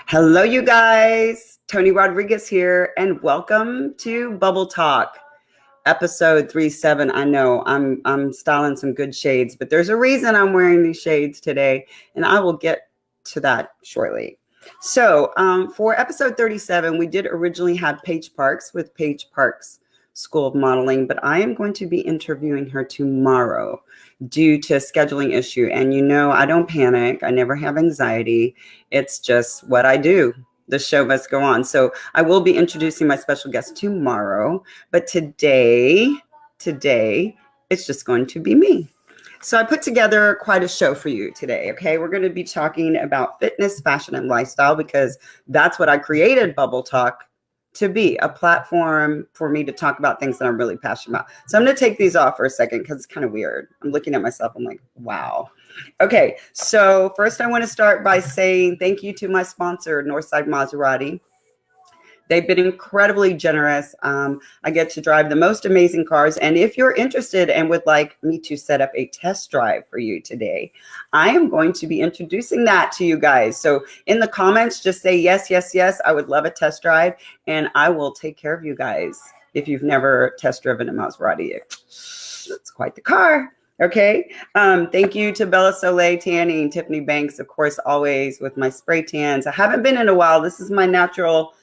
Hello, you guys. Toni Rodriguez here, and welcome to Bubble Talk, episode 37. I know I'm styling some good shades, but there's a reason I'm wearing these shades today, and I will get to that shortly. So, for episode 37, we did originally have Paige Parks with Paige Parks School of Modeling, but I am going to be interviewing her tomorrow due to a scheduling issue. And I don't panic. I never have anxiety. It's just what I do. The show must go on. So I will be introducing my special guest tomorrow, but today, it's just going to be me. So I put together quite a show for you today. Okay. We're going to be talking about fitness, fashion, and lifestyle because that's what I created Bubble Talk to be, a platform for me to talk about things that I'm really passionate about. So I'm going to take these off for a second because it's kind of weird. I'm looking at myself. I'm like, wow. Okay. So first I want to start by saying thank you to my sponsor, Northside Maserati. They've been incredibly generous. I get to drive the most amazing cars. And if you're interested and would like me to set up a test drive for you today, I am going to be introducing that to you guys. So in the comments, just say yes, yes, yes. I would love a test drive and I will take care of you guys. If you've never test driven a Maserati, it's quite the car. Okay. Thank you to Bella Soleil Tanning, Tiffany Banks, of course, always with my spray tans. I haven't been in a while. This is my natural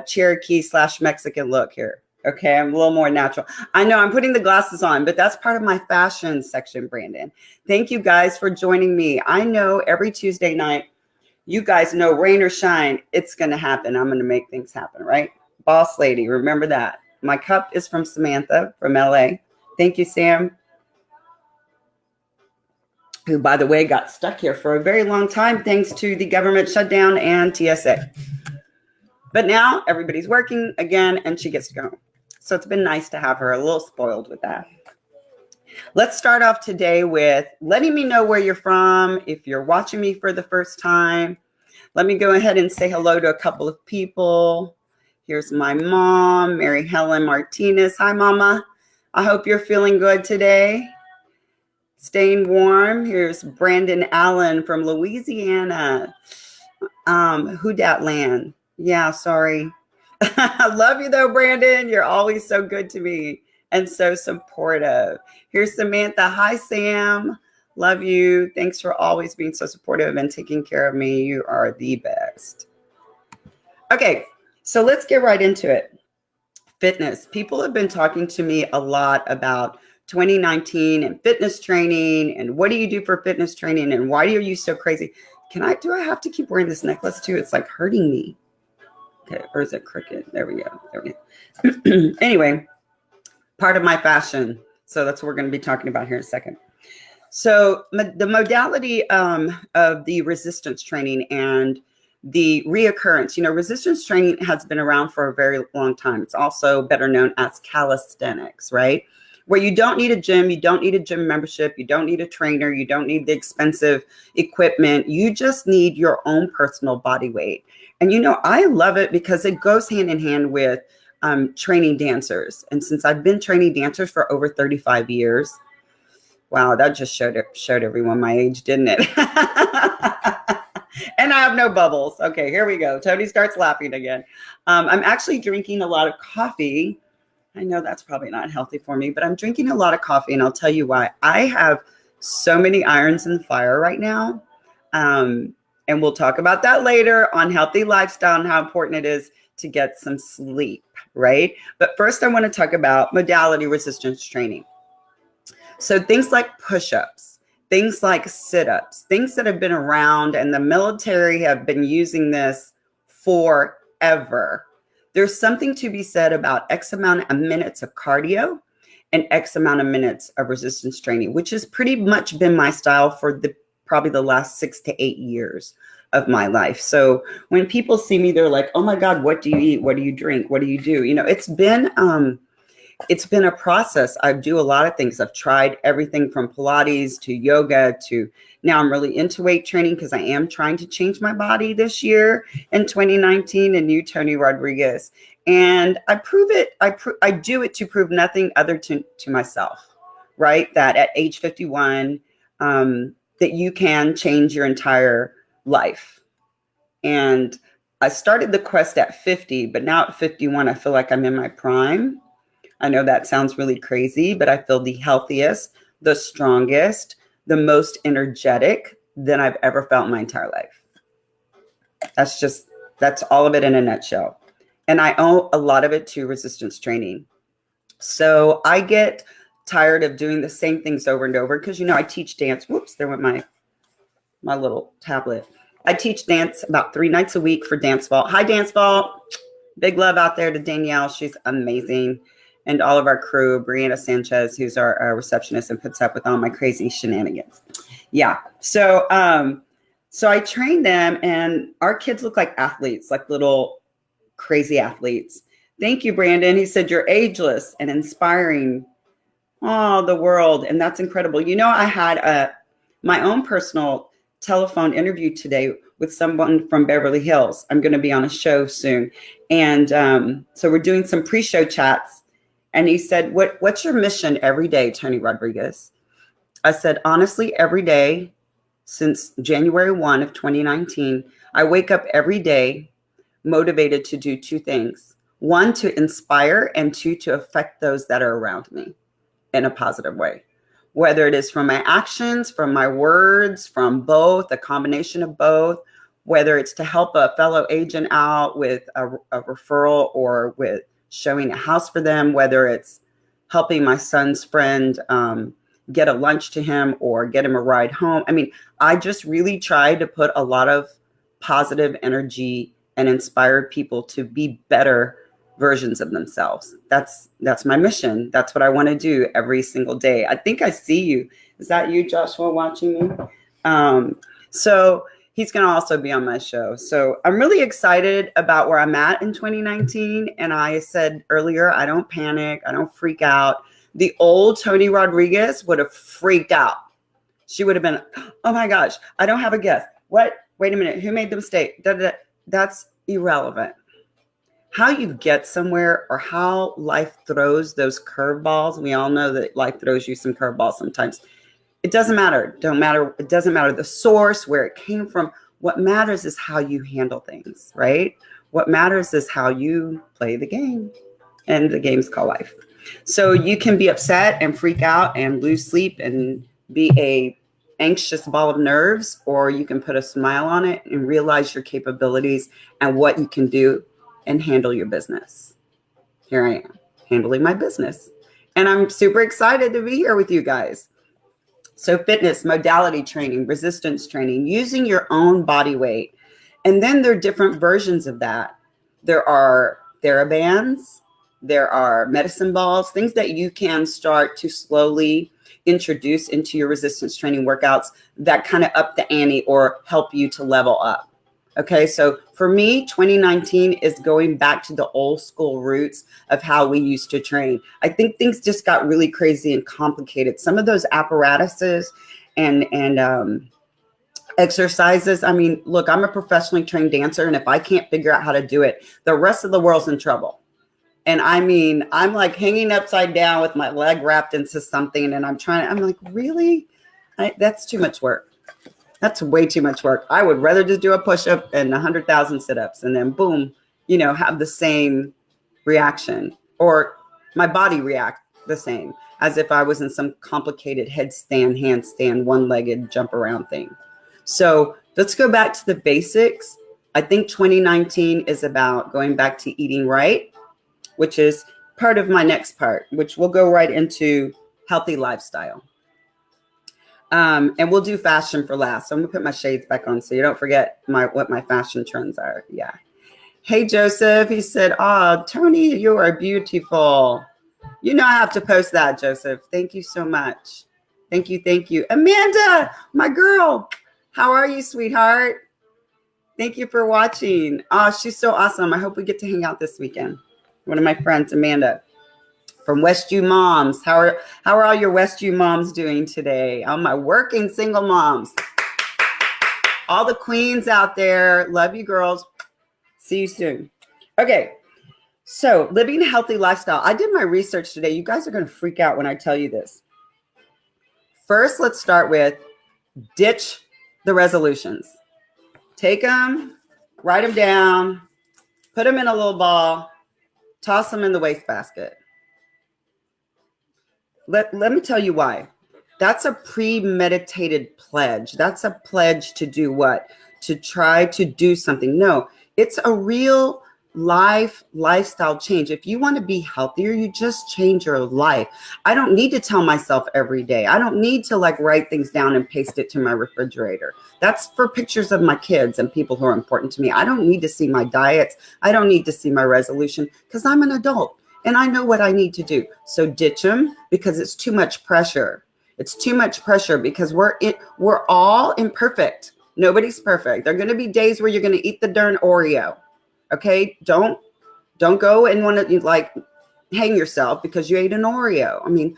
Cherokee / Mexican look here. Okay, I'm a little more natural. I know I'm putting the glasses on, but that's part of my fashion section, Brandon. Thank you guys for joining me. I know every Tuesday night, you guys know rain or shine, it's going to happen. I'm going to make things happen, right? Boss lady, remember that. My cup is from Samantha from LA. Thank you, Sam, who, by the way, got stuck here for a very long time thanks to the government shutdown and TSA. But now everybody's working again and she gets to go home. So it's been nice to have her, a little spoiled with that. Let's start off today with letting me know where you're from. If you're watching me for the first time, let me go ahead and say hello to a couple of people. Here's my mom, Mary Helen Martinez. Hi, Mama. I hope you're feeling good today. Staying warm. Here's Brandon Allen from Louisiana. Who dat land? Yeah, sorry. I love you though, Brandon. You're always so good to me and so supportive. Here's Samantha. Hi, Sam. Love you. Thanks for always being so supportive and taking care of me. You are the best. Okay, so let's get right into it. Fitness. People have been talking to me a lot about 2019 and fitness training and what do you do for fitness training and why are you so crazy? Do I have to keep wearing this necklace too? It's like hurting me. Okay, or is it crooked? There we go. Anyway, part of my fashion. So that's what we're going to be talking about here in a second. So the modality of the resistance training and the reoccurrence, resistance training has been around for a very long time. It's also better known as calisthenics, right? Where you don't need a gym, you don't need a gym membership, you don't need a trainer, you don't need the expensive equipment. You just need your own personal body weight. And I love it because it goes hand in hand with training dancers. And since I've been training dancers for over 35 years, wow, that just showed everyone my age, didn't it? And I have no bubbles. Okay, here we go. Toni starts laughing again. I'm actually drinking a lot of coffee. I know that's probably not healthy for me, but I'm drinking a lot of coffee and I'll tell you why. I have so many irons in the fire right now. And we'll talk about that later on healthy lifestyle and how important it is to get some sleep, right? But first I want to talk about modality resistance training. So things like push-ups, things like sit-ups, things that have been around and the military have been using this forever. There's something to be said about X amount of minutes of cardio and X amount of minutes of resistance training, which has pretty much been my style for probably the last 6 to 8 years of my life. So when people see me, they're like, oh my God, what do you eat? What do you drink? What do you do? It's been a process. I do a lot of things. I've tried everything from Pilates to yoga to now I'm really into weight training because I am trying to change my body this year in 2019, a new Toni Rodriguez. And I prove it. I do it to prove nothing other to myself, right? That at age 51, that you can change your entire life. And I started the quest at 50, but now at 51, I feel like I'm in my prime. I know that sounds really crazy, but I feel the healthiest, the strongest, the most energetic than I've ever felt in my entire life. That's all of it in a nutshell. And I owe a lot of it to resistance training. So I get tired of doing the same things over and over because, I teach dance. Whoops, there went my little tablet. I teach dance about 3 nights a week for Dance Vault. Hi, Dance Vault. Big love out there to Danielle. She's amazing. And all of our crew, Brianna Sanchez, who's our receptionist and puts up with all my crazy shenanigans. Yeah. So I train them, and our kids look like athletes, like little crazy athletes. Thank you, Brandon. He said, you're ageless and inspiring. Oh, the world. And that's incredible. I had my own personal telephone interview today with someone from Beverly Hills. I'm going to be on a show soon. And so we're doing some pre-show chats. And he said, what's your mission every day, Toni Rodriguez? I said, honestly, every day since January 1 of 2019, I wake up every day motivated to do 2 things. 1, to inspire, and 2, to affect those that are around me in a positive way. Whether it is from my actions, from my words, from both, a combination of both, whether it's to help a fellow agent out with a referral or with showing a house for them, whether it's helping my son's friend get a lunch to him or get him a ride home. I mean, I just really try to put a lot of positive energy and inspire people to be better versions of themselves. That's my mission. That's what I want to do every single day. I think I see you. Is that you, Joshua, watching me? So he's going to also be on my show. So I'm really excited about where I'm at in 2019. And I said earlier, I don't panic. I don't freak out. The old Toni Rodriguez would have freaked out. She would have been, oh my gosh, I don't have a guess. What? Wait a minute. Who made the mistake? That's irrelevant. How you get somewhere or how life throws those curveballs. We all know that life throws you some curveballs sometimes. It doesn't matter. It doesn't matter the source, where it came from. What matters is how you handle things, right? What matters is how you play the game. And the game's called life. So you can be upset and freak out and lose sleep and be a anxious ball of nerves, or you can put a smile on it and realize your capabilities and what you can do and handle your business. Here I am, handling my business. And I'm super excited to be here with you guys. So fitness, modality training, resistance training, using your own body weight. And then there are different versions of that. There are TheraBands, there are medicine balls, things that you can start to slowly introduce into your resistance training workouts that kind of up the ante or help you to level up. Okay, so for me, 2019 is going back to the old school roots of how we used to train. I think things just got really crazy and complicated. Some of those apparatuses and exercises. I mean, look, I'm a professionally trained dancer, and if I can't figure out how to do it, the rest of the world's in trouble. And I mean, I'm like hanging upside down with my leg wrapped into something, and I'm like, really? That's too much work. That's way too much work. I would rather just do a push-up and 100,000 sit-ups and then boom, have the same reaction, or my body react the same as if I was in some complicated headstand, handstand, one-legged jump around thing. So let's go back to the basics. I think 2019 is about going back to eating right, which is part of my next part, which will go right into healthy lifestyle. And we'll do fashion for last. So I'm gonna put my shades back on so you don't forget what my fashion trends are. Yeah. Hey, Joseph, he said, oh, Toni, you are beautiful. I have to post that, Joseph. Thank you so much. Thank you. Thank you. Amanda, my girl, how are you, sweetheart? Thank you for watching. Oh, she's so awesome. I hope we get to hang out this weekend. One of my friends, Amanda, from Westview Moms. How are all your Westview moms doing today? All my working single moms. All the queens out there. Love you, girls. See you soon. Okay. So living a healthy lifestyle. I did my research today. You guys are going to freak out when I tell you this. First, let's start with ditch the resolutions. Take them, write them down, put them in a little ball, toss them in the wastebasket. Let me tell you why. That's a premeditated pledge. That's a pledge to do what? To try to do something. No, it's a real lifestyle change. If you want to be healthier, you just change your life. I don't need to tell myself every day. I don't need to like write things down and paste it to my refrigerator. That's for pictures of my kids and people who are important to me. I don't need to see my diets. I don't need to see my resolution because I'm an adult and I know what I need to do. So ditch them because it's too much pressure. It's too much pressure because we're all imperfect. Nobody's perfect. There are going to be days where you're going to eat the darn Oreo. Okay, don't go and want to like hang yourself because you ate an Oreo. I mean,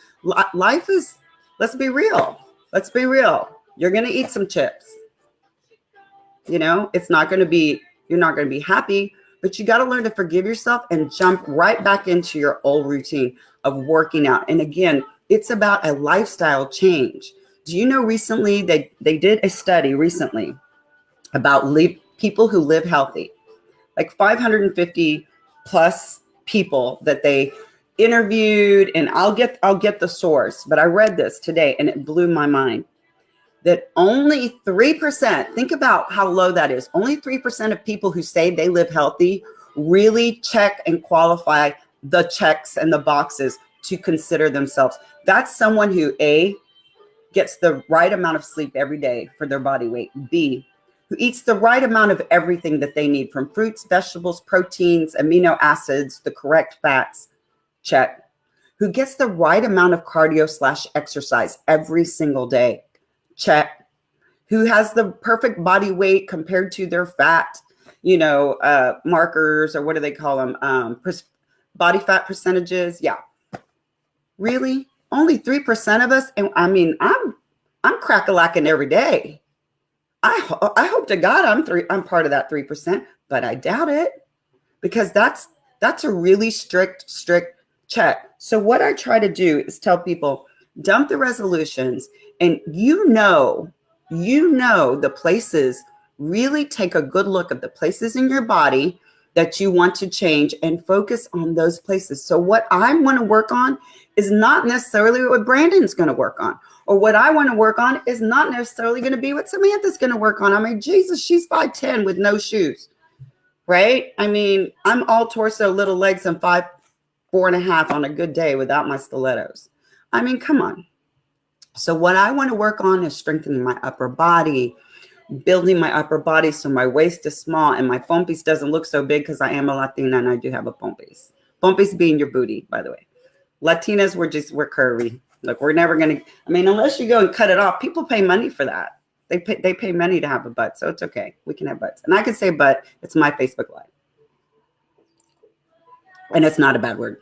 life is, let's be real. Let's be real. You're going to eat some chips. You know, it's not going to be, you're not going to be happy, but you got to learn to forgive yourself and jump right back into your old routine of working out. And again, it's about a lifestyle change. Do you know recently they did a study recently about people who live healthy? Like 550 plus people that they interviewed, and I'll get the source, but I read this today and it blew my mind that only 3%, think about how low that is. Only 3% of people who say they live healthy really check and qualify the checks and the boxes to consider themselves. That's someone who A, gets the right amount of sleep every day for their body weight, B, who eats the right amount of everything that they need from fruits, vegetables, proteins, amino acids, the correct fats, check. Who gets the right amount of cardio/exercise every single day, check. Who has the perfect body weight compared to their fat, markers, or what do they call them? Body fat percentages. Yeah. Really? Only 3% of us? And I mean, I'm crack-a-lacking every day. I hope to God I'm part of that 3%, but I doubt it because that's a really strict check. So what I try to do is tell people, dump the resolutions, and you know the places, really take a good look at the places in your body that you want to change and focus on those places. So what I want to work on is not necessarily what Brandon's going to work on, or what I want to work on is not necessarily going to be what Samantha's going to work on. I mean, Jesus, she's 5'10" with no shoes, right? I mean, I'm all torso, little legs, and 4.5 on a good day without my stilettos. I mean, come on. So what I want to work on is strengthening my upper body, building my upper body so my waist is small and my pompis doesn't look so big because I am a Latina and I do have a pompis. Pompis being your booty, by the way. Latinas, we're curvy. Look, we're never going to, I mean, unless you go and cut it off, people pay money for that. They pay money to have a butt, so it's okay. We can have butts. And I can say butt, it's my Facebook Live. And it's not a bad word.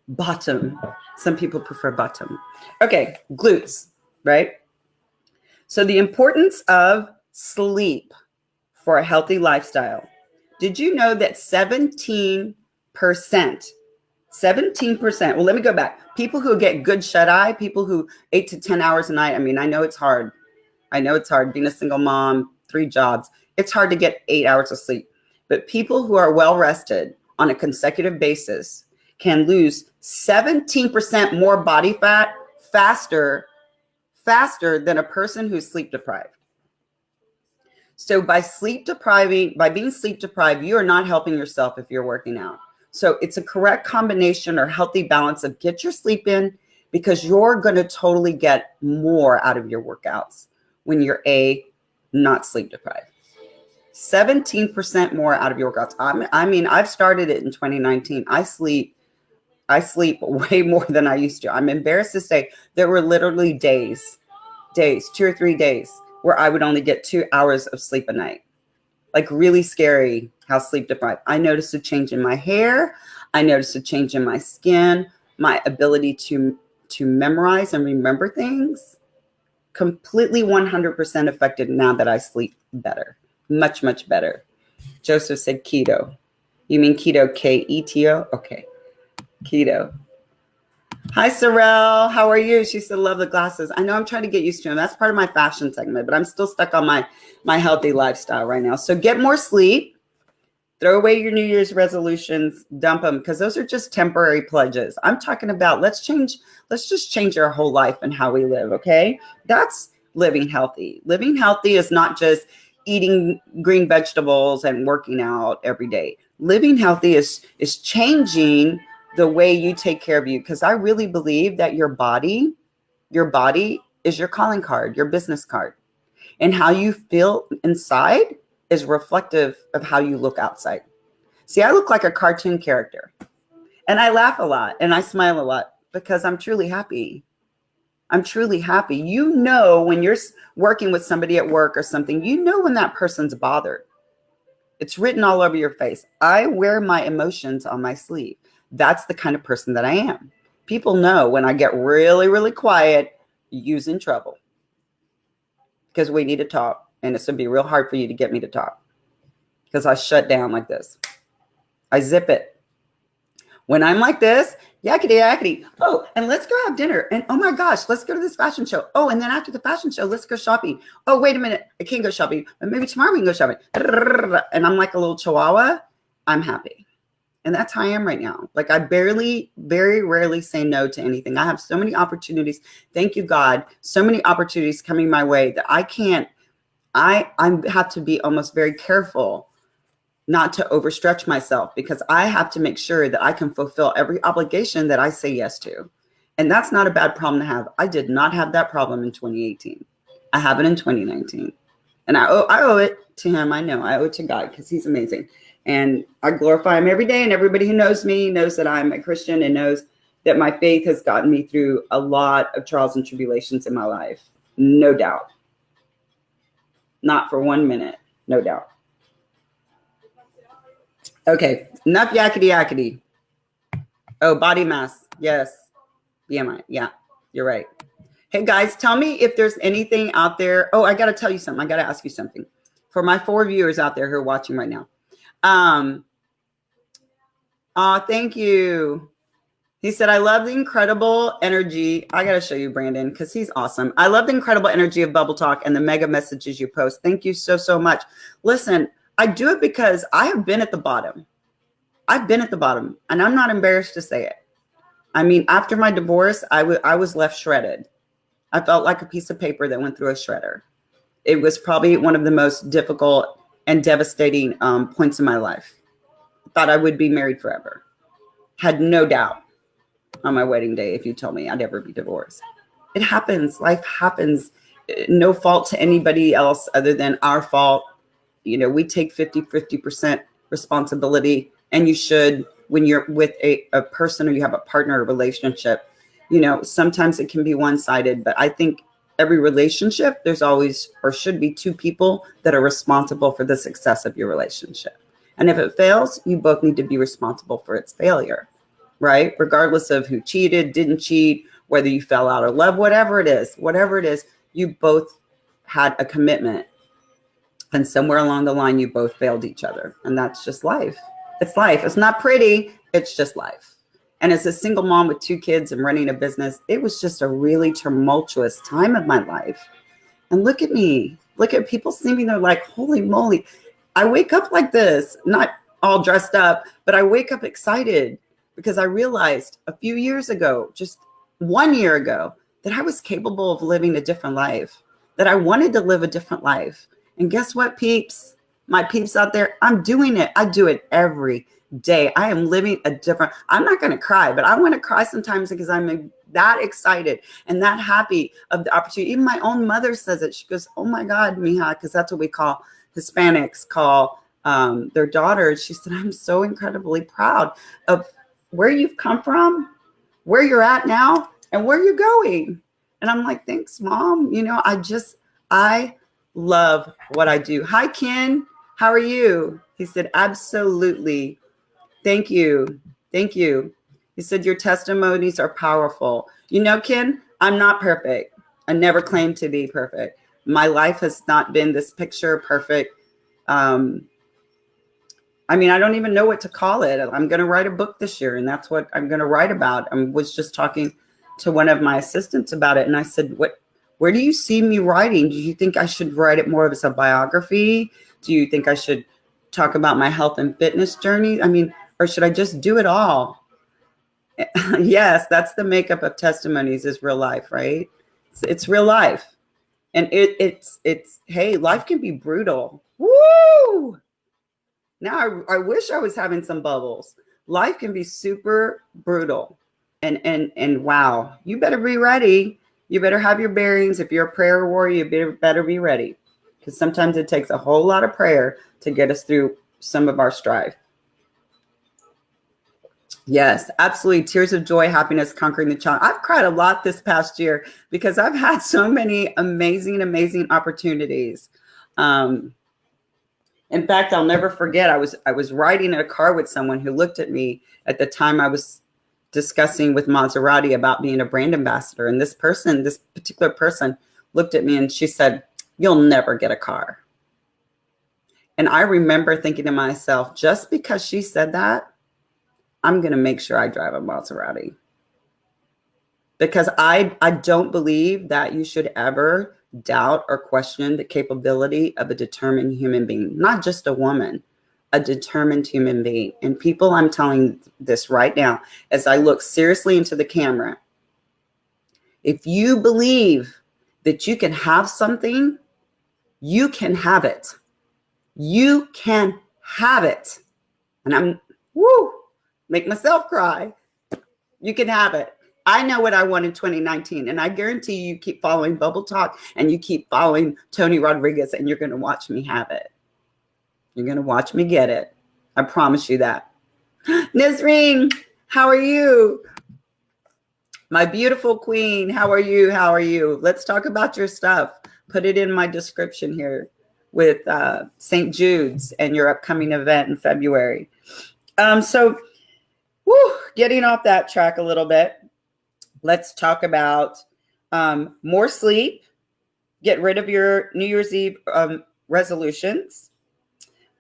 Bottom. Some people prefer bottom. Okay, glutes, right? So the importance of sleep for a healthy lifestyle. Did you know that 17%, well, let me go back. People who get good shut-eye, people who 8 to 10 hours a night. I mean, I know it's hard. Being a single mom, 3 jobs. It's hard to get 8 hours of sleep. But people who are well rested on a consecutive basis can lose 17% more body fat faster than a person who's sleep deprived. So by being sleep deprived, you are not helping yourself if you're working out. So it's a correct combination or healthy balance of get your sleep in, because you're going to totally get more out of your workouts when you're not sleep deprived. 17% more out of your workouts. I mean, I've started it in 2019. I sleep way more than I used to. I'm embarrassed to say there were literally days, 2 or 3 days where I would only get 2 hours of sleep a night. Like really scary how sleep deprived. I noticed a change in my hair. I noticed a change in my skin, my ability to memorize and remember things. Completely 100% affected now that I sleep better. Much, much better. Joseph said keto. You mean keto, Keto? Okay. Keto. Hi, Sorrel. How are you? She said, love the glasses. I know I'm trying to get used to them. That's part of my fashion segment, but I'm still stuck on my healthy lifestyle right now. So get more sleep. Throw away your New Year's resolutions, dump them, because those are just temporary pledges. I'm talking about let's just change our whole life and how we live, okay? That's living healthy. Living healthy is not just eating green vegetables and working out every day. Living healthy is changing the way you take care of you, because I really believe that your body is your calling card, your business card. And how you feel inside is reflective of how you look outside. See, I look like a cartoon character, and I laugh a lot and I smile a lot because I'm truly happy. I'm truly happy. You know, when you're working with somebody at work or something, you know when that person's bothered. It's written all over your face. I wear my emotions on my sleeve. That's the kind of person that I am. People know when I get really, really quiet, you's in trouble, because we need to talk. And it's going to be real hard for you to get me to talk, because I shut down like this. I zip it. When I'm like this, yakety yakety. Oh, and let's go have dinner. And oh my gosh, let's go to this fashion show. Oh, and then after the fashion show, let's go shopping. Oh, wait a minute. I can't go shopping. But maybe tomorrow we can go shopping. And I'm like a little chihuahua. I'm happy. And that's how I am right now. Like, I very rarely say no to anything. I have so many opportunities. Thank you, God. So many opportunities coming my way that I have to be almost very careful not to overstretch myself, because I have to make sure that I can fulfill every obligation that I say yes to. And that's not a bad problem to have. I did not have that problem in 2018. I have it in 2019. And I owe it to him. I know I owe it to God, because he's amazing. And I glorify him every day. And everybody who knows me knows that I'm a Christian and knows that my faith has gotten me through a lot of trials and tribulations in my life. No doubt. Not for 1 minute. No doubt. Okay. Enough yakety yakety. Oh, body mass. Yes. BMI. Yeah, you're right. Hey guys, tell me if there's anything out there. Oh, I got to tell you something. I got to ask you something. For my 4 viewers out there who are watching right now. Thank you. He said, I love the incredible energy. I got to show you Brandon, because he's awesome. I love the incredible energy of Bubble Talk and the mega messages you post. Thank you so much. Listen, I do it because I have been at the bottom. I've been at the bottom, and I'm not embarrassed to say it. I mean, after my divorce, I was left shredded. I felt like a piece of paper that went through a shredder. It was probably one of the most difficult and devastating points in my life. Thought I would be married forever. Had no doubt on my wedding day if you told me I'd ever be divorced. It happens. Life happens. No fault to anybody else other than our fault. You know, we take 50% responsibility, and you should when you're with a person or you have a partner or relationship. You know, sometimes it can be one-sided, but I think every relationship, there's always or should be two people that are responsible for the success of your relationship. And if it fails, you both need to be responsible for its failure, right? Regardless of who cheated, didn't cheat, whether you fell out of love, whatever it is, you both had a commitment. And somewhere along the line, you both failed each other. And that's just life. It's life. It's not pretty. It's just life. And as a single mom with 2 kids and running a business, it was just a really tumultuous time of my life. And look at me. Look at people see me. They're like, holy moly. I wake up like this, not all dressed up, but I wake up excited because I realized a few years ago, just 1 year ago, that I was capable of living a different life, that I wanted to live a different life. And guess what, peeps? My peeps out there, I'm doing it. I do it every day. I am living a different, I'm not going to cry, but I want to cry sometimes because I'm that excited and that happy of the opportunity. Even my own mother says it. She goes, oh my God, mija, because that's what we call Hispanics call their daughters. She said, I'm so incredibly proud of where you've come from, where you're at now, and where you're going. And I'm like, thanks, Mom. You know, I love what I do. Hi, Ken. How are you? He said, absolutely. Thank you. Thank you. He said, your testimonies are powerful. You know, Ken, I'm not perfect. I never claimed to be perfect. My life has not been this picture perfect. I mean, I don't even know what to call it. I'm going to write a book this year, and that's what I'm going to write about. I was just talking to one of my assistants about it, and I said, where do you see me writing? Do you think I should write it more as a biography? Do you think I should talk about my health and fitness journey? I mean, or should I just do it all? Yes, that's the makeup of testimonies, is real life, right? It's real life. And it's hey, life can be brutal. Woo! Now I wish I was having some bubbles. Life can be super brutal. And wow, you better be ready. You better have your bearings. If you're a prayer warrior, you better be ready. Because sometimes it takes a whole lot of prayer to get us through some of our strife. Yes, absolutely. Tears of joy, happiness, conquering the challenge. I've cried a lot this past year because I've had so many amazing, amazing opportunities. In fact, I'll never forget. I was riding in a car with someone who looked at me at the time. I was discussing with Maserati about being a brand ambassador, and this particular person, looked at me and she said, "You'll never get a car." And I remember thinking to myself, just because she said that, I'm going to make sure I drive a Maserati. Because I don't believe that you should ever doubt or question the capability of a determined human being, not just a woman, a determined human being. And people, I'm telling this right now, as I look seriously into the camera, if you believe that you can have something, you can have it. You can have it. And make myself cry. You can have it. I know what I want in 2019, and I guarantee you keep following Bubble Talk and you keep following Toni Rodriguez, and you're going to watch me have it. You're going to watch me get it. I promise you that. Nisreen, how are you? My beautiful queen, how are you? How are you? Let's talk about your stuff. Put it in my description here with St. Jude's and your upcoming event in February. Getting off that track a little bit. Let's talk about more sleep. Get rid of your New Year's Eve resolutions.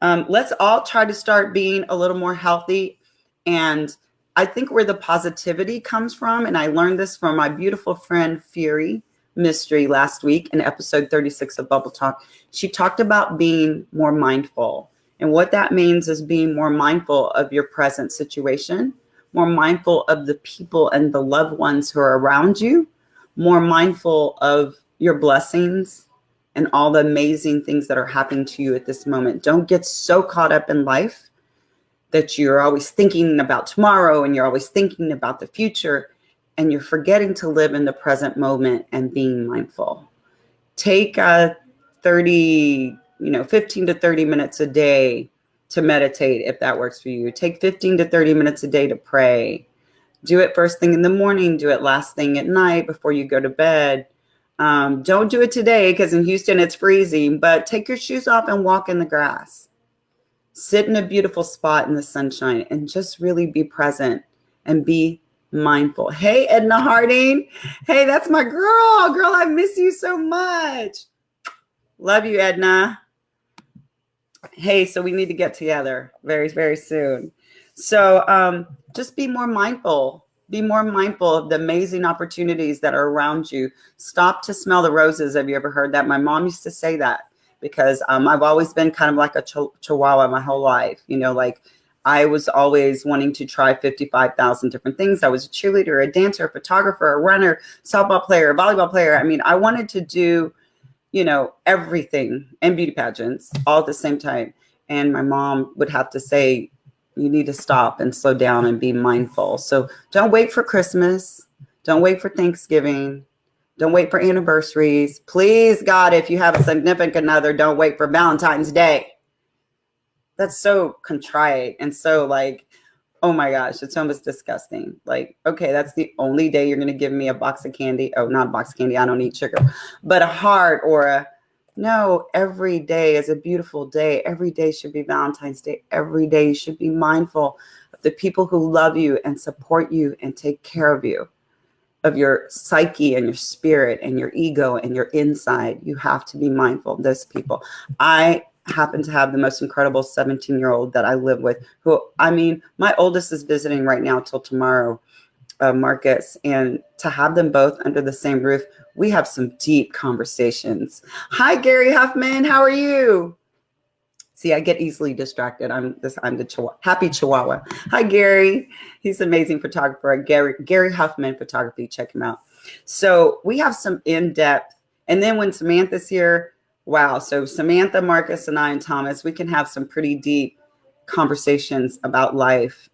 Let's all try to start being a little more healthy. And I think where the positivity comes from, and I learned this from my beautiful friend Fury Mystery last week in episode 36 of Bubble Talk. She talked about being more mindful. And what that means is being more mindful of your present situation, more mindful of the people and the loved ones who are around you, more mindful of your blessings and all the amazing things that are happening to you at this moment. Don't get so caught up in life that you're always thinking about tomorrow and you're always thinking about the future and you're forgetting to live in the present moment and being mindful. Take 15 to 30 minutes a day to meditate, if that works for you. Take 15 to 30 minutes a day to pray. Do it first thing in the morning. Do it last thing at night before you go to bed. Don't do it today because in Houston it's freezing, but take your shoes off and walk in the grass. Sit in a beautiful spot in the sunshine and just really be present and be mindful. Hey, Edna Harding. Hey, that's my girl. Girl, I miss you so much. Love you, Edna. Hey, so we need to get together very, very soon. So just be more mindful. Be more mindful of the amazing opportunities that are around you. Stop to smell the roses. Have you ever heard that? My mom used to say that because I've always been kind of like a chihuahua my whole life. Like I was always wanting to try 55,000 different things. I was a cheerleader, a dancer, a photographer, a runner, softball player, a volleyball player. I mean, I wanted to do everything, and beauty pageants all at the same time. And my mom would have to say, you need to stop and slow down and be mindful. So don't wait for Christmas. Don't wait for Thanksgiving. Don't wait for anniversaries. Please, God, if you have a significant other, don't wait for Valentine's Day. That's so contrite and so like, oh my gosh, it's almost disgusting. Like, okay, that's the only day you're going to give me a box of candy. Oh, not a box of candy. I don't eat sugar, but a heart or no, every day is a beautiful day. Every day should be Valentine's Day. Every day you should be mindful of the people who love you and support you and take care of you, of your psyche and your spirit and your ego and your inside. You have to be mindful of those people. I happen to have the most incredible 17-year-old that I live with who, my oldest is visiting right now till tomorrow, Marcus, and to have them both under the same roof, we have some deep conversations. Hi, Gary Huffman. How are you? See, I get easily distracted. I'm the happy Chihuahua. Hi, Gary. He's an amazing photographer. Gary Huffman Photography. Check him out. So we have some in-depth. And then when Samantha's here, wow. So Samantha, Marcus, and I, and Thomas, we can have some pretty deep conversations about life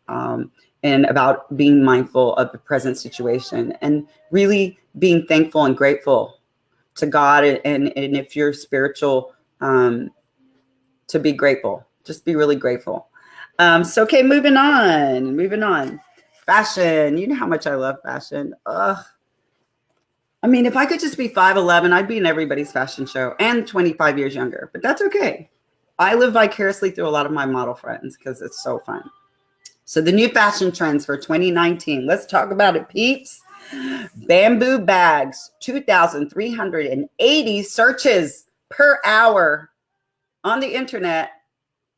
and about being mindful of the present situation and really being thankful and grateful to God. And if you're spiritual, to be grateful, just be really grateful. Okay, moving on. Fashion, you know how much I love fashion. Ugh. I mean, if I could just be 5'11", I'd be in everybody's fashion show and 25 years younger, but that's okay. I live vicariously through a lot of my model friends because it's so fun. So the new fashion trends for 2019, let's talk about it, peeps. Bamboo bags, 2,380 searches per hour. On the internet,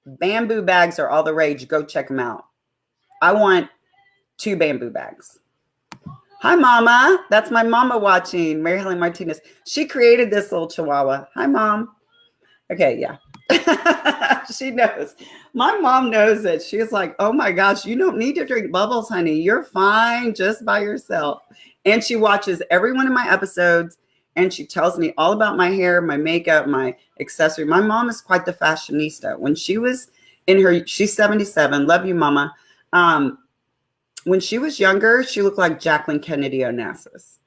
bamboo bags are all the rage. Go check them out. I want 2 bamboo bags. Hi, Mama. That's my mama watching, Mary Helen Martinez. She created this little chihuahua. Hi, Mom. Okay, yeah. She knows. My mom knows it. She's like, oh my gosh, you don't need to drink bubbles, honey. You're fine just by yourself. And she watches every one of my episodes. And she tells me all about my hair, my makeup, my accessory. My mom is quite the fashionista. When she was she's 77. Love you, Mama. When she was younger, she looked like Jacqueline Kennedy Onassis.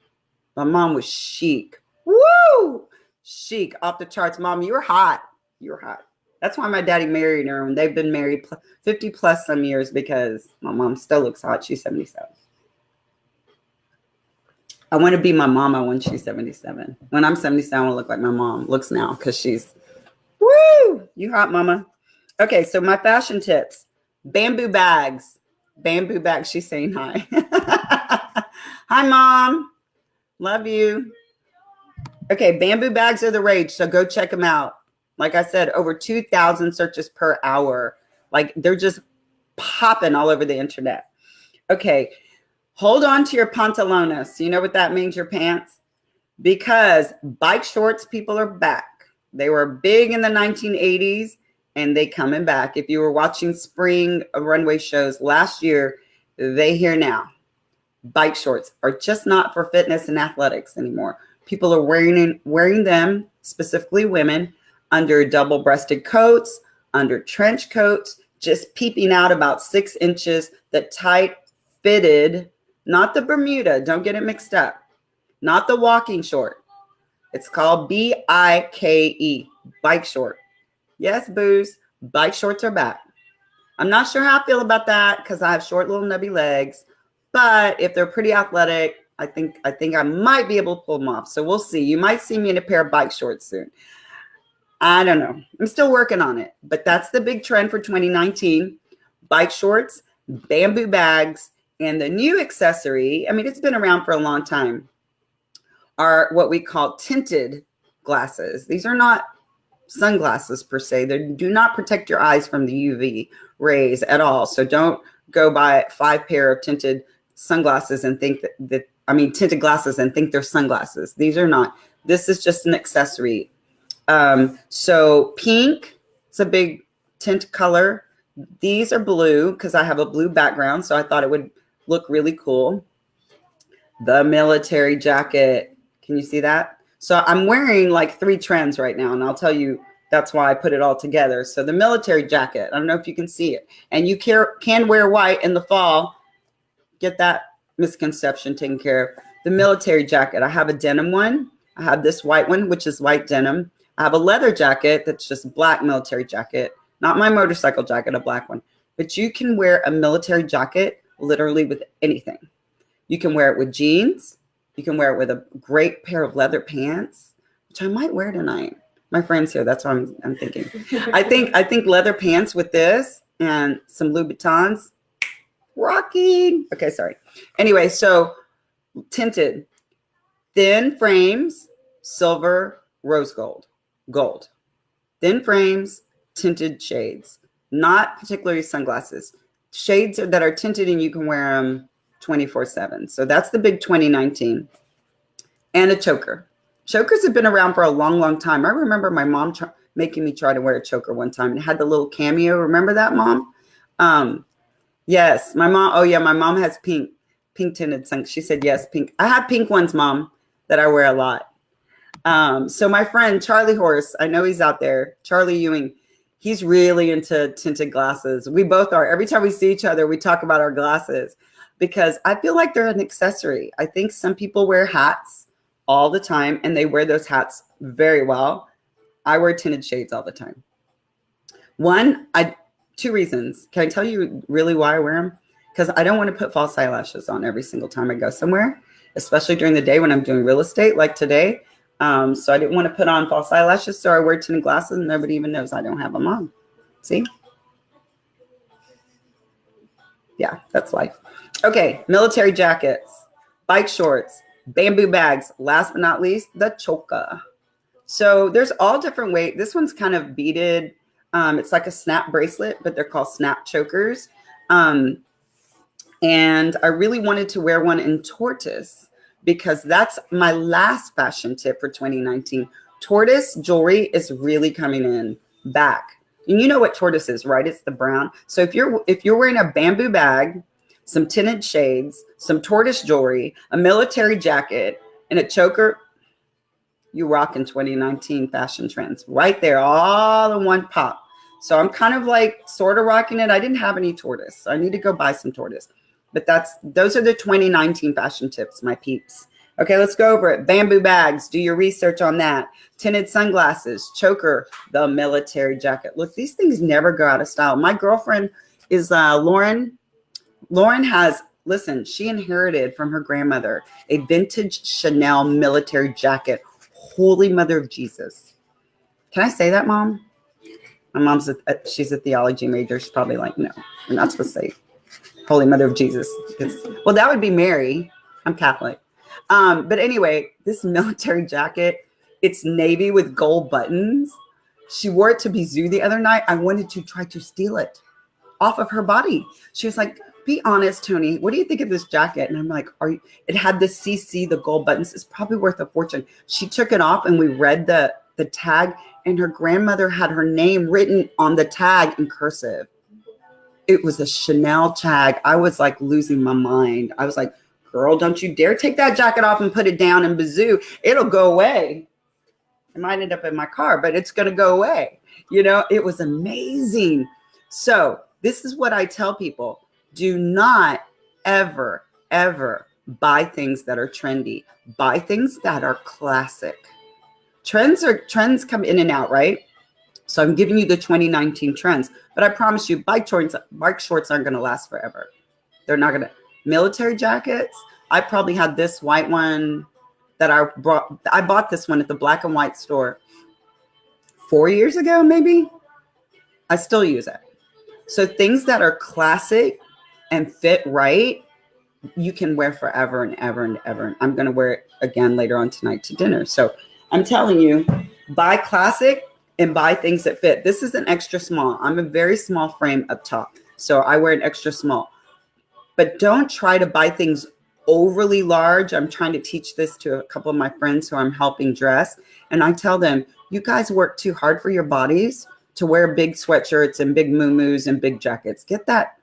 My mom was chic. Woo! Chic, off the charts. Mom, you're hot. You're hot. That's why my daddy married her. And they've been married 50 plus some years because my mom still looks hot. She's 77. I want to be my mama when she's 77. When I'm 77, I want to look like my mom looks now because she's, woo, you hot, Mama. Okay, so my fashion tips. Bamboo bags. Bamboo bags. She's saying hi. Hi, Mom. Love you. Okay, bamboo bags are the rage, so go check them out. Like I said, over 2,000 searches per hour. Like they're just popping all over the internet. Okay. Hold on to your pantalones. You know what that means, your pants? Because bike shorts, people are back. They were big in the 1980s and they coming back. If you were watching spring runway shows last year, they here now. Bike shorts are just not for fitness and athletics anymore. People are wearing them, specifically women, under double-breasted coats, under trench coats, just peeping out about 6 inches, the tight fitted. Not the Bermuda. Don't get it mixed up. Not the walking short. It's called B-I-K-E. Bike short. Yes, booze. Bike shorts are back. I'm not sure how I feel about that because I have short little nubby legs. But if they're pretty athletic, I think I might be able to pull them off. So we'll see. You might see me in a pair of bike shorts soon. I don't know. I'm still working on it. But that's the big trend for 2019. Bike shorts, bamboo bags, and the new accessory, I mean, it's been around for a long time, are what we call tinted glasses. These are not sunglasses per se. They do not protect your eyes from the UV rays at all. So don't go buy 5 pair of tinted sunglasses and think tinted glasses and think they're sunglasses. These are not. This is just an accessory. So pink, it's a big tint color. These are blue because I have a blue background. So I thought it would look really cool. The military jacket. Can you see that? So I'm wearing like 3 trends right now, and I'll tell you that's why I put it all together. So the military jacket, I don't know if you can see it. And you can wear white in the fall. Get that misconception taken care of. The military jacket, I have a denim one. I have this white one, which is white denim. I have a leather jacket that's just black military jacket. Not my motorcycle jacket, a black one. But you can wear a military jacket literally with anything. You can wear it with jeans. You can wear it with a great pair of leather pants, which I might wear tonight. My friend's here. That's what I'm thinking. I think leather pants with this and some Louboutins. Rocking. Okay, sorry. Anyway, so tinted. Thin frames, silver, rose gold. Gold. Thin frames, tinted shades. Not particularly sunglasses. Shades that are tinted and you can wear them 24/7. So that's the big 2019. And a choker. Chokers have been around for a long, long time. I remember my mom making me try to wear a choker one time. And it had the little cameo. Remember that, Mom? Yes, my mom. Oh yeah, my mom has pink tinted sun. She said yes, pink. I have pink ones, Mom, that I wear a lot. So my friend Charlie Horse, I know he's out there. Charlie Ewing, he's really into tinted glasses. We both are. Every time we see each other, we talk about our glasses because I feel like they're an accessory. I think some people wear hats all the time and they wear those hats very well. I wear tinted shades all the time. Two reasons. Can I tell you really why I wear them? Because I don't want to put false eyelashes on every single time I go somewhere, especially during the day when I'm doing real estate like today. So I didn't want to put on false eyelashes. So I wear tinted glasses and nobody even knows I don't have them on. See? Yeah, that's life. Okay, military jackets, bike shorts, bamboo bags. Last but not least, the choker. So there's all different ways. This one's kind of beaded. It's like a snap bracelet, but they're called snap chokers. And I really wanted to wear one in tortoise because that's my last fashion tip for 2019. Tortoise jewelry is really coming in back. And you know what tortoise is, right? It's the brown. So if you're wearing a bamboo bag, some tinted shades, some tortoise jewelry, a military jacket, and a choker, you rock in 2019 fashion trends right there, all in one pop. So I'm kind of like sort of rocking it. I didn't have any tortoise, so I need to go buy some tortoise. But those are the 2019 fashion tips, my peeps. Okay, let's go over it. Bamboo bags, do your research on that. Tinted sunglasses, choker, the military jacket. Look, these things never go out of style. My girlfriend is Lauren. Lauren has, listen, she inherited from her grandmother a vintage Chanel military jacket. Holy Mother of Jesus. Can I say that, Mom? My mom's she's a theology major. She's probably like, no, you're not supposed to say Holy Mother of Jesus. Well, that would be Mary. I'm Catholic. But anyway, this military jacket, it's navy with gold buttons. She wore it to Bizou the other night. I wanted to try to steal it off of her body. She was like, be honest, Toni, what do you think of this jacket? And I'm like, it had the CC, the gold buttons. It's probably worth a fortune. She took it off and we read the tag, and her grandmother had her name written on the tag in cursive. It was a Chanel tag. I was like losing my mind. I was like, girl, don't you dare take that jacket off and put it down in Bizou. It'll go away. It might end up in my car, but it's going to go away. You know, it was amazing. So this is what I tell people. Do not ever, ever buy things that are trendy. Buy things that are classic. Trends come in and out, right? So I'm giving you the 2019 trends, but I promise you bike shorts aren't going to last forever. They're not going to. Military jackets. I probably had this white one that I bought this one at the black and white store 4 years ago, maybe. I still use it. So things that are classic and fit right, you can wear forever and ever and ever. I'm going to wear it again later on tonight to dinner. So I'm telling you, buy classic and buy things that fit. This is an extra small. I'm a very small frame up top. So I wear an extra small. But don't try to buy things overly large. I'm trying to teach this to a couple of my friends who I'm helping dress. And I tell them, you guys work too hard for your bodies to wear big sweatshirts and big muumuus and big jackets. Get that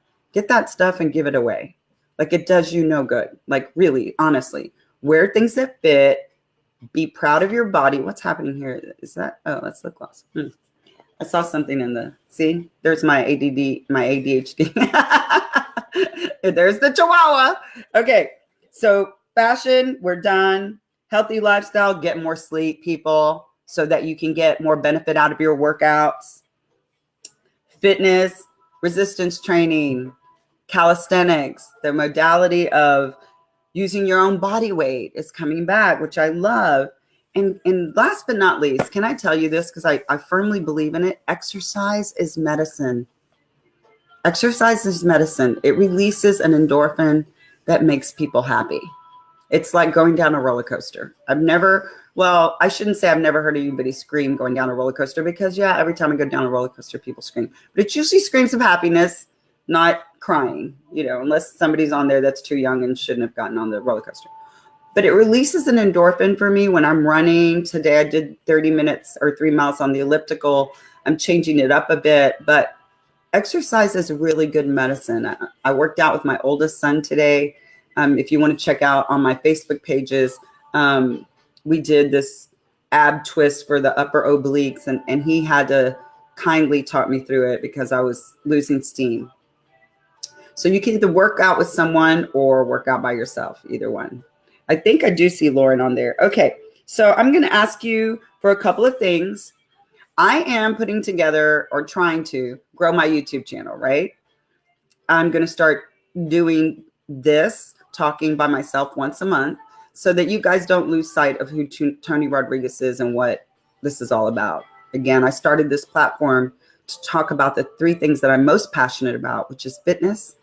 stuff and give it away. Like, it does you no good. Like, really, honestly, wear things that fit. Be proud of your body. What's happening here? Is that? Oh, that's lip gloss. I saw something in see, there's my ADD, my ADHD. There's the Chihuahua. Okay. So fashion, we're done. Healthy lifestyle, get more sleep, people, so that you can get more benefit out of your workouts. Fitness, resistance training, calisthenics, the modality of using your own body weight is coming back, which I love. And last but not least, can I tell you this? Because I firmly believe in it. Exercise is medicine. Exercise is medicine. It releases an endorphin that makes people happy. It's like going down a roller coaster. I shouldn't say I've never heard anybody scream going down a roller coaster because, yeah, every time I go down a roller coaster, people scream. But it's usually screams of happiness, not crying, unless somebody's on there that's too young and shouldn't have gotten on the roller coaster. but it releases an endorphin for me when I'm running. Today I did 30 minutes or 3 miles on the elliptical. I'm changing it up a bit, but exercise is really good medicine. I worked out with my oldest son today. If you want to check out on my Facebook pages, we did this ab twist for the upper obliques, and he had to kindly talk me through it because I was losing steam. So you can either work out with someone or work out by yourself, either one. I think I do see Lauren on there. Okay, so I'm going to ask you for a couple of things. I am putting together or trying to grow my YouTube channel, right? I'm going to start doing this, talking by myself once a month, so that you guys don't lose sight of who Toni Rodriguez is and what this is all about. Again, I started this platform to talk about the 3 things that I'm most passionate about, which is fitness,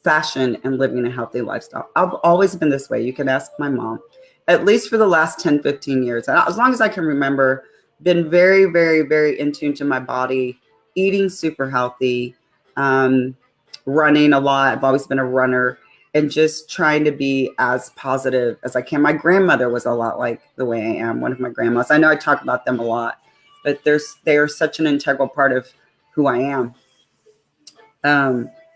fashion, and living a healthy lifestyle. I've always been this way. You can ask my mom. At least for the last 10, 15 years, as long as I can remember, been very, very, very in tune to my body, eating super healthy, running a lot. I've always been a runner, and just trying to be as positive as I can. My grandmother was a lot like the way I am, one of my grandmas. I know I talk about them a lot, but they are such an integral part of who I am.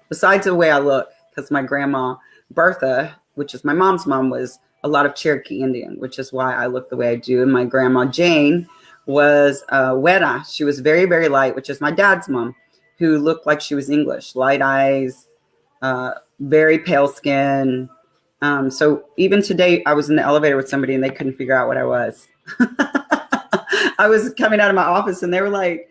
Besides the way I look, because my grandma, Bertha, which is my mom's mom, was a lot of Cherokee Indian, which is why I look the way I do. And my grandma, Jane, was Wera. She was very, very light, which is my dad's mom, who looked like she was English. Light eyes, very pale skin. So even today, I was in the elevator with somebody and they couldn't figure out what I was. I was coming out of my office and they were like,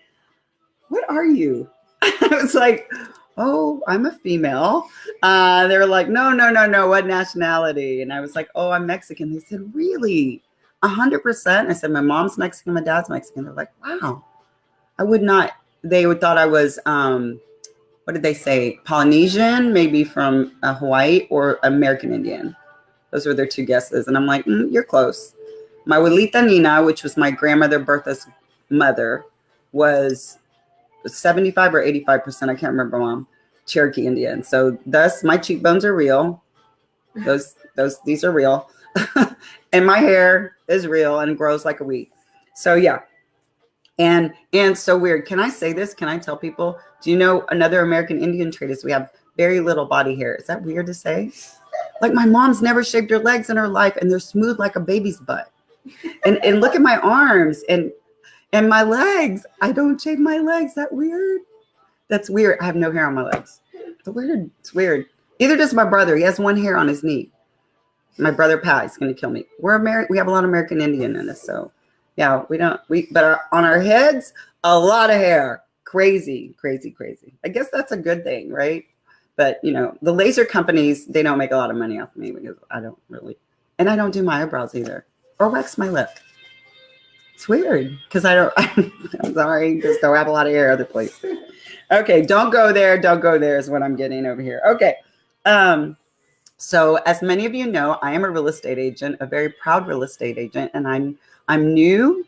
"What are you?" I was like, "Oh, I'm a female." They were like, "No, no, no, no. What nationality?" And I was like, "Oh, I'm Mexican." They said, "Really? 100%?" I said, "My mom's Mexican, my dad's Mexican." They're like, "Wow." I would not. They would thought I was, what did they say? Polynesian, maybe from Hawaii, or American Indian. Those were their 2 guesses. And I'm like, "You're close." My abuelita Nina, which was my grandmother Bertha's mother, was 75 or 85%, I can't remember, Mom, Cherokee Indian. So thus my cheekbones are real. These are real. And my hair is real and grows like a weed. So yeah. And so weird. Can I say this? Can I tell people? Do you know another American Indian trait is we have very little body hair? Is that weird to say? Like my mom's never shaved her legs in her life and they're smooth like a baby's butt. And look at my arms and my legs. I don't shave my legs. That weird? That's weird. I have no hair on my legs. It's weird. It's weird. Neither does my brother. He has 1 hair on his knee. My brother Pat is going to kill me. We're American. We have a lot of American Indian in us. So yeah, but on our heads, a lot of hair. Crazy, crazy, crazy. I guess that's a good thing, right? But the laser companies, they don't make a lot of money off of me because I don't really, and I don't do my eyebrows either or wax my lip. It's weird because I'm sorry, just don't have a lot of hair other places. Okay, don't go there. Don't go there is what I'm getting over here. Okay. So as many of you know, I am a real estate agent, a very proud real estate agent, and I'm new,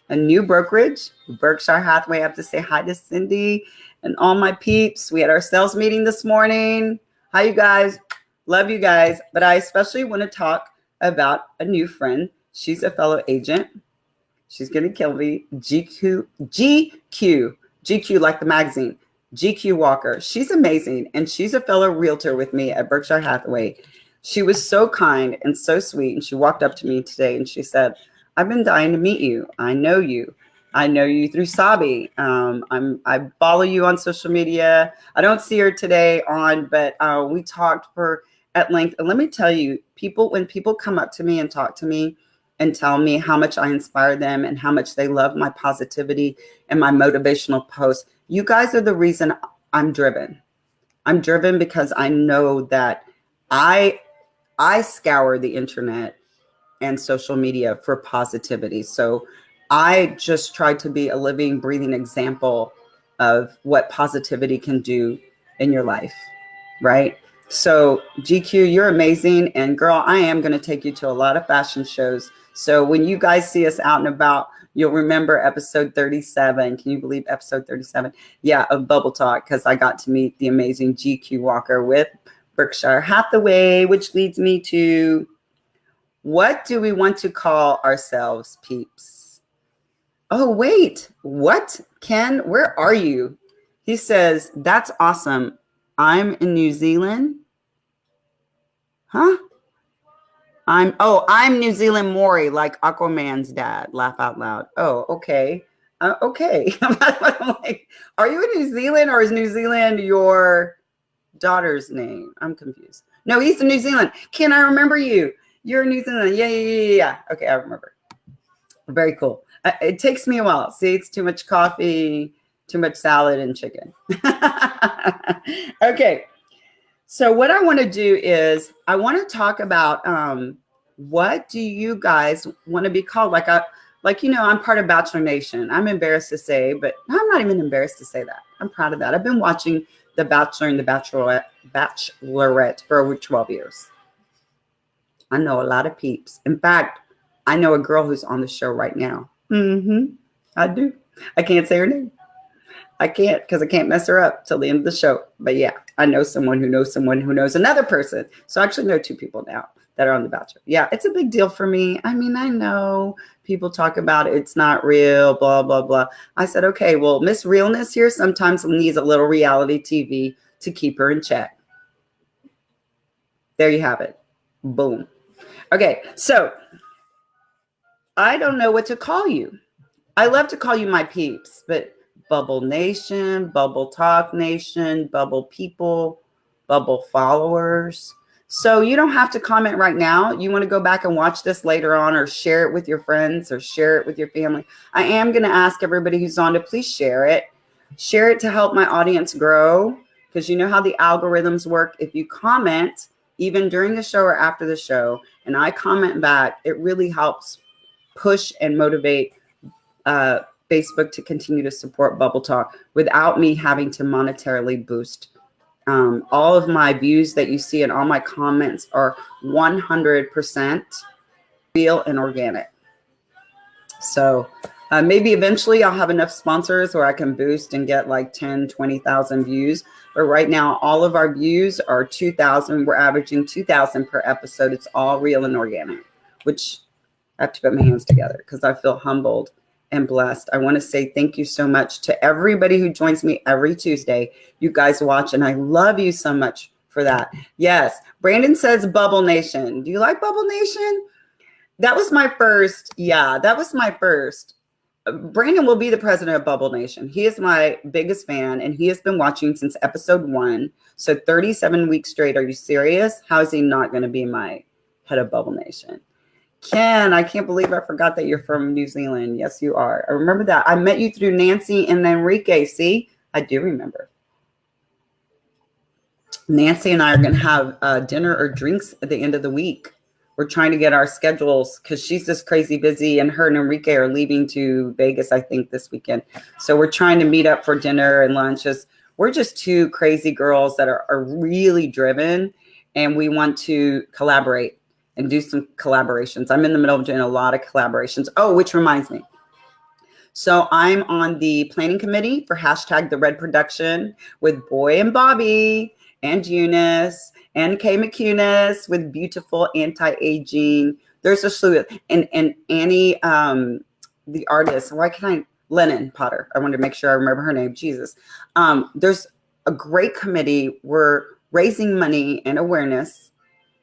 a new brokerage, Berkshire Hathaway. I have to say hi to Cindy and all my peeps. We had our sales meeting this morning. Hi, you guys. Love you guys. But I especially want to talk about a new friend. She's a fellow agent. She's going to kill me. GQ like the magazine. GQ Walker. She's amazing. And she's a fellow realtor with me at Berkshire Hathaway. She was so kind and so sweet. And she walked up to me today and she said, "I've been dying to meet you. I know you. I know you through Sabi. I follow you on social media. I don't see her today but we talked at length. And let me tell you, when people come up to me and talk to me and tell me how much I inspire them and how much they love my positivity and my motivational posts, you guys are the reason I'm driven. I'm driven because I know that I scour the internet and social media for positivity. So I just try to be a living, breathing example of what positivity can do in your life, right? So GQ, you're amazing. And girl, I am going to take you to a lot of fashion shows. So when you guys see us out and about, you'll remember episode 37. Can you believe episode 37? Yeah, of Bubble Talk, because I got to meet the amazing GQ Walker with Berkshire Hathaway, which leads me to What do we want to call ourselves, peeps? Oh, wait. What? Ken, where are you? He says, that's awesome. I'm in New Zealand. Huh? I'm New Zealand Maury, like Aquaman's dad. Laugh out loud. Oh, okay. Okay. I'm like, are you in New Zealand, or is New Zealand your daughter's name? I'm confused. No, he's in New Zealand. Ken, I remember you. You're in New Zealand. Yeah. Okay, I remember. Very cool. It takes me a while. See, it's too much coffee, too much salad and chicken. Okay. So what I want to do is I want to talk about what do you guys want to be called? I'm part of Bachelor Nation. I'm embarrassed to say, but I'm not even embarrassed to say that. I'm proud of that. I've been watching The Bachelor and The Bachelorette for over 12 years. I know a lot of peeps. In fact, I know a girl who's on the show right now. I do. I can't say her name. I can't, because I can't mess her up till the end of the show. But yeah, I know someone who knows someone who knows another person. So I actually know 2 people now that are on The Bachelor. Yeah, it's a big deal for me. I mean, I know people talk about it's not real, blah, blah, blah. I said, okay, well, Miss Realness here sometimes needs a little reality TV to keep her in check. There you have it. Boom. Okay, so I don't know what to call you. I love to call you my peeps, but Bubble Nation, Bubble Talk Nation, Bubble People, Bubble Followers. So you don't have to comment right now. You want to go back and watch this later on, or share it with your friends, or share it with your family. I am going to ask everybody who's on to please share it. Share it to help my audience grow, because you know how the algorithms work. If you comment, even during the show or after the show, and I comment back, it really helps push and motivate Facebook to continue to support Bubble Talk without me having to monetarily boost. All of my views that you see and all my comments are 100% real and organic. So maybe eventually I'll have enough sponsors where I can boost and get like 10, 20,000 views. But right now, all of our views are 2,000. We're averaging 2,000 per episode. It's all real and organic, which I have to put my hands together because I feel humbled and blessed. I want to say thank you so much to everybody who joins me every Tuesday. You guys watch, and I love you so much for that. Yes, Brandon says Bubble Nation. Do you like Bubble Nation? That was my first. Yeah, that was my first. Brandon will be the president of Bubble Nation. He is my biggest fan, and he has been watching since episode 1. So 37 weeks straight. Are you serious? How is he not going to be my head of Bubble Nation? Ken, I can't believe I forgot that you're from New Zealand. Yes, you are. I remember that. I met you through Nancy and Enrique. See, I do remember. Nancy and I are going to have dinner or drinks at the end of the week. We're trying to get our schedules because she's just crazy busy, and her and Enrique are leaving to Vegas, I think, this weekend. So we're trying to meet up for dinner and lunches. We're just 2 crazy girls that are really driven, and we want to collaborate and do some collaborations. I'm in the middle of doing a lot of collaborations. Oh, which reminds me. So I'm on the planning committee for # the Red Production with Boy and Bobby and Eunice and Kay McCunis with beautiful anti-aging. There's a slew of, and Annie, the artist. Why can't I? Lennon Potter. I wanted to make sure I remember her name. Jesus. There's a great committee. We're raising money and awareness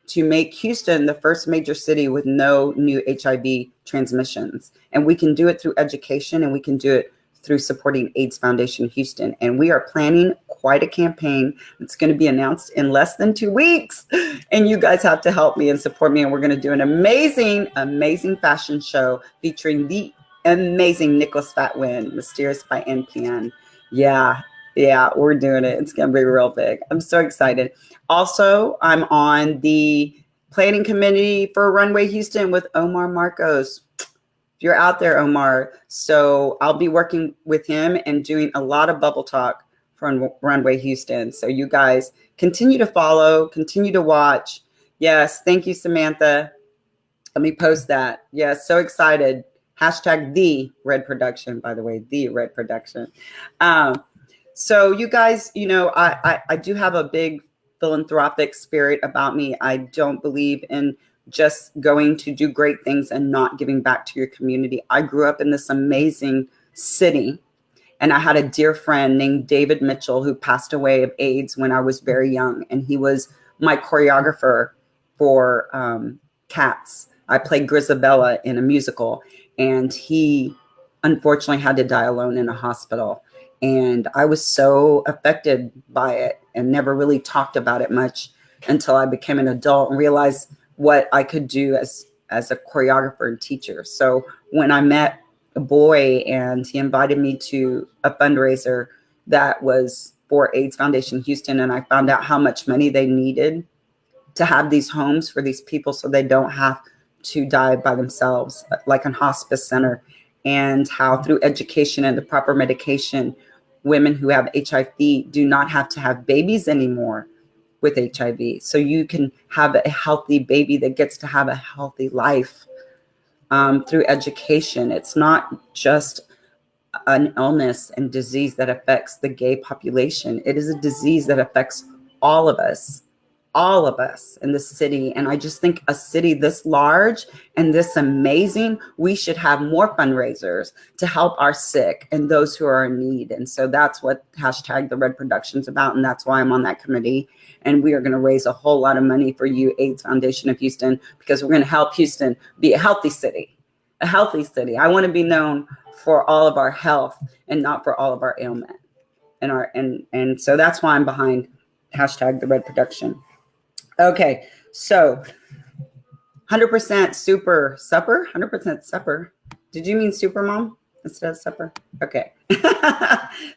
to make Houston the first major city with no new HIV transmissions. And we can do it through education, and we can do it through supporting AIDS Foundation Houston. And we are planning quite a campaign. It's going to be announced in less than 2 weeks. And you guys have to help me and support me. And we're going to do an amazing, amazing fashion show featuring the amazing Nicholas Fatwin, Mysterious by NPN. Yeah, we're doing it. It's going to be real big. I'm so excited. Also, I'm on the planning committee for Runway Houston with Omar Marcos. If you're out there, Omar. So I'll be working with him and doing a lot of Bubble Talk for Runway Houston. So you guys continue to follow, continue to watch. Yes, thank you, Samantha. Let me post that. Yes, so excited. # the Red Production, by the way, the Red Production. So you guys, you know, I do have a big philanthropic spirit about me. I don't believe in just going to do great things and not giving back to your community. I grew up in this amazing city, and I had a dear friend named David Mitchell who passed away of AIDS when I was very young. And he was my choreographer for Cats. I played Grisabella in a musical, and he unfortunately had to die alone in a hospital. And I was so affected by it and never really talked about it much until I became an adult and realized what I could do as a choreographer and teacher. So when I met a boy and he invited me to a fundraiser that was for AIDS Foundation Houston, and I found out how much money they needed to have these homes for these people so they don't have to die by themselves, like a hospice center, and how through education and the proper medication, women who have HIV do not have to have babies anymore with HIV. So you can have a healthy baby that gets to have a healthy life through education. It's not just an illness and disease that affects the gay population. It is a disease that affects all of us in the city. And I just think a city this large and this amazing, we should have more fundraisers to help our sick and those who are in need. And so that's what hashtag the Red Production's about. And that's why I'm on that committee. And we are going to raise a whole lot of money for you, AIDS Foundation of Houston, because we're going to help Houston be a healthy city, a healthy city. I want to be known for all of our health and not for all of our ailment. And so that's why I'm behind hashtag the Red Production. Okay, so 100% super supper, 100% supper. Did you mean super mom instead of supper? Okay.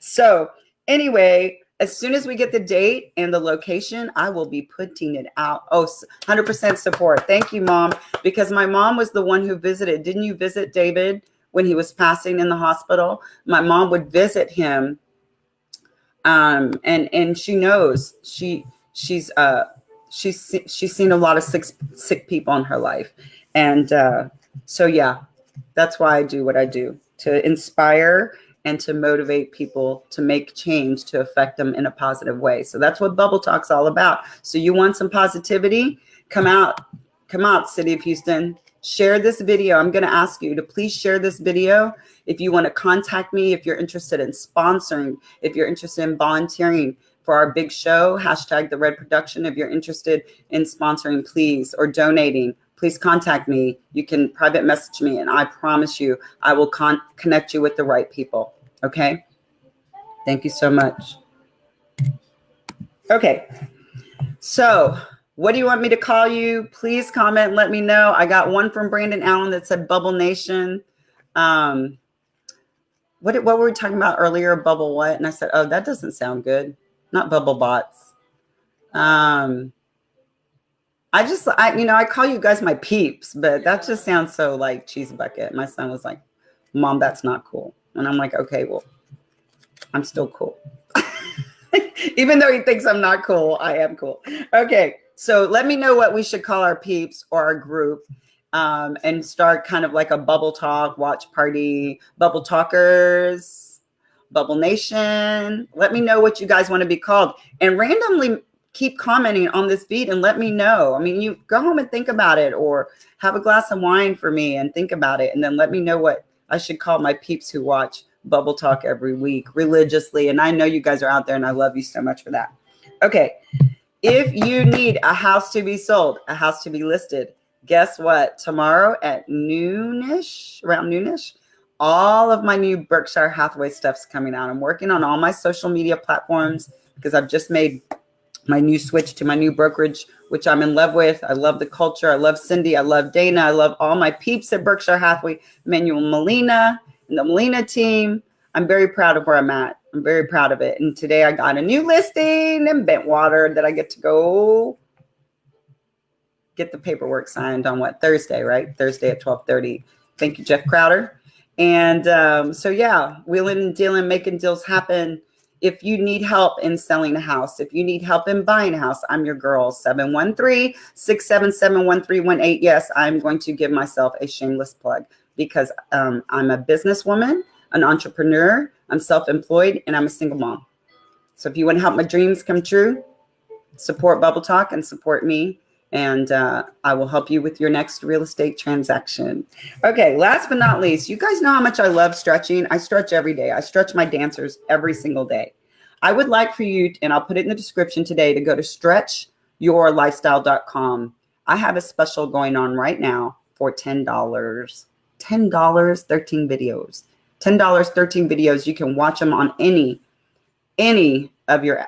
So anyway, as soon as we get the date and the location, I will be putting it out. Oh, 100% support. Thank you, Mom, because my mom was the one who visited. Didn't you visit David when he was passing in the hospital? My mom would visit him, and she knows she's seen a lot of sick people in her life. And so, yeah, that's why I do what I do, to inspire and to motivate people to make change, to affect them in a positive way. So that's what Bubble Talk's all about. So you want some positivity? Come out, City of Houston. Share this video. I'm going to ask you to please share this video. If you want to contact me, if you're interested in sponsoring, if you're interested in volunteering for our big show, hashtag the Red Production. If you're interested in sponsoring, please, or donating, please contact me. You can private message me, and I promise you, I will connect you with the right people. Okay? Thank you so much. Okay. So what do you want me to call you? Please comment and let me know. I got one from Brandon Allen that said Bubble Nation. What were we talking about earlier? Bubble what? And I said, oh, that doesn't sound good. Not bubble bots. I call you guys my peeps, but that just sounds so like cheese bucket. My son was like, Mom, that's not cool. And I'm like, okay, well, I'm still cool. Even though he thinks I'm not cool, I am cool. Okay, so let me know what we should call our peeps or our group, and start kind of like a bubble talk, watch party, bubble talkers, Bubble Nation. Let me know what you guys want to be called, and randomly keep commenting on this feed and let me know. I mean, you go home and think about it, or have a glass of wine for me and think about it, and then let me know what I should call my peeps who watch Bubble Talk every week religiously. And I know you guys are out there, and I love you so much for that. Okay, if you need a house to be sold, a house to be listed, guess what? Tomorrow at noonish, around noonish, all of my new Berkshire Hathaway stuff's coming out. I'm working on all my social media platforms because I've just made my new switch to my new brokerage, which I'm in love with. I love the culture. I love Cindy. I love Dana. I love all my peeps at Berkshire Hathaway, Manuel Molina and the Molina team. I'm very proud of where I'm at. I'm very proud of it. And today I got a new listing in Bentwater that I get to go get the paperwork signed on Thursday, right? Thursday at 12:30. Thank you, Jeff Crowder. And so, yeah, wheeling and dealing, making deals happen. If you need help in selling a house, if you need help in buying a house, I'm your girl, 713-677-1318. Yes, I'm going to give myself a shameless plug because I'm a businesswoman, an entrepreneur, I'm self-employed, and I'm a single mom. So if you want to help my dreams come true, support Bubble Talk and support me and I will help you with your next real estate transaction. Okay, last but not least, you guys know how much I love stretching. I stretch every day. I stretch my dancers every single day. I would like for you, and I'll put it in the description today, to go to stretchyourlifestyle.com. I have a special going on right now for $10. $10, 13 videos. $10, 13 videos. You can watch them on any of your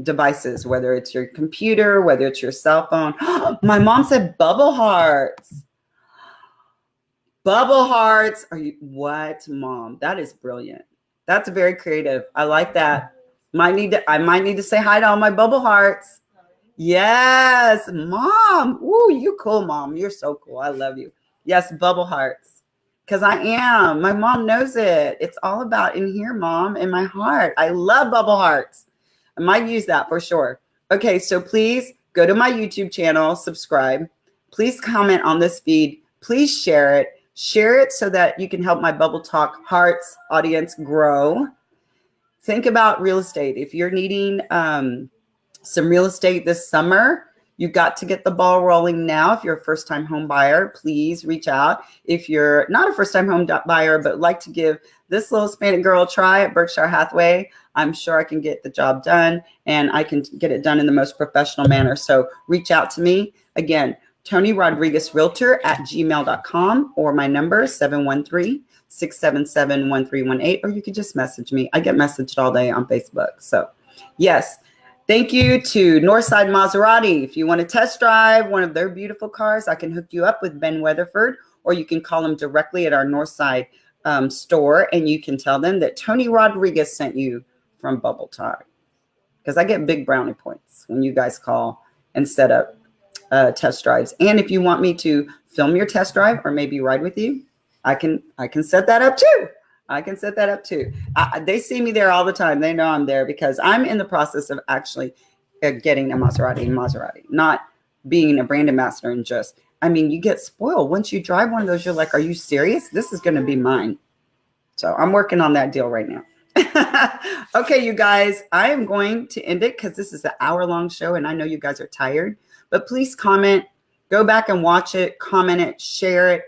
devices, whether it's your computer, whether it's your cell phone. My mom said bubble hearts. Bubble hearts. Are you what, Mom? That is brilliant. That's very creative. I like that. I might need to say hi to all my bubble hearts. Yes, Mom. Ooh, you cool, Mom. You're so cool. I love you. Yes, bubble hearts. Because I am. My mom knows it. It's all about in here, Mom, in my heart. I love bubble hearts. I might use that for sure. Okay, so please go to my YouTube channel, subscribe. Please comment on this feed. Please share it. Share it so that you can help my Bubble Talk Hearts audience grow. Think about real estate. If you're needing some real estate this summer, you got to get the ball rolling now. If you're a first-time home buyer, please reach out. If you're not a first-time home buyer, but like to give this little Hispanic girl a try at Berkshire Hathaway, I'm sure I can get the job done, and I can get it done in the most professional manner. So reach out to me. Again, Toni Rodriguez Realtor at gmail.com, or my number 713-677-1318, or you could just message me. I get messaged all day on Facebook. So yes. Thank you to Northside Maserati. If you want to test drive one of their beautiful cars, I can hook you up with Ben Weatherford, or you can call them directly at our Northside store, and you can tell them that Toni Rodriguez sent you from Bubble Talk, because I get big brownie points when you guys call and set up test drives. And if you want me to film your test drive or maybe ride with you, I can set that up too. I can set that up too. They see me there all the time. They know I'm there because I'm in the process of actually getting a Maserati, not being a brand ambassador. And just, I mean, you get spoiled. Once you drive one of those, you're like, are you serious? This is going to be mine. So I'm working on that deal right now. Okay, you guys, I am going to end it because this is an hour-long show and I know you guys are tired. But please comment, go back and watch it, comment it, share it.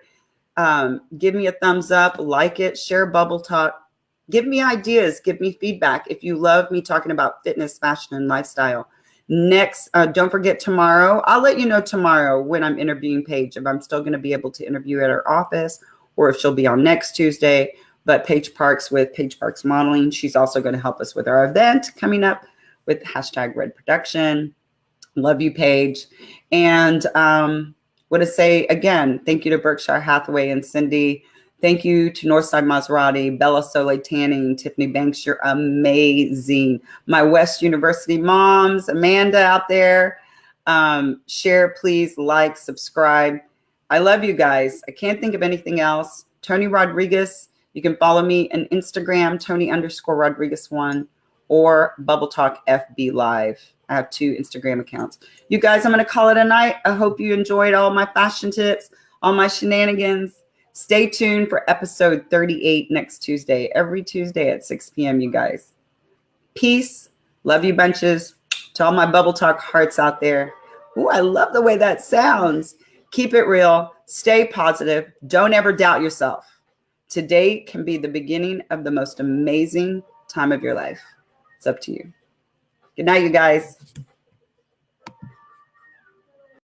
Give me a thumbs up, like it, share Bubble Talk. Give me ideas, give me feedback. If you love me talking about fitness, fashion, and lifestyle. Next, don't forget tomorrow. I'll let you know tomorrow when I'm interviewing Paige, if I'm still going to be able to interview at her office or if she'll be on next Tuesday. But Paige Parks with Paige Parks Modeling, she's also going to help us with our event coming up with #Red Production. Love you, Paige. And want to say again, thank you to Berkshire Hathaway and Cindy. Thank you to Northside Maserati, Bella Soleil Tanning, Tiffany Banks. You're amazing. My West University moms, Amanda out there. Share, please, like, subscribe. I love you guys. I can't think of anything else. Toni Rodriguez. You can follow me on Instagram, Toni_Rodriguez1, or Bubble Talk FB Live. I have 2 Instagram accounts. You guys, I'm going to call it a night. I hope you enjoyed all my fashion tips, all my shenanigans. Stay tuned for episode 38 next Tuesday, every Tuesday at 6 p.m., you guys. Peace. Love you bunches. To all my Bubble Talk hearts out there. Ooh, I love the way that sounds. Keep it real. Stay positive. Don't ever doubt yourself. Today can be the beginning of the most amazing time of your life. It's up to you. Good night, you guys.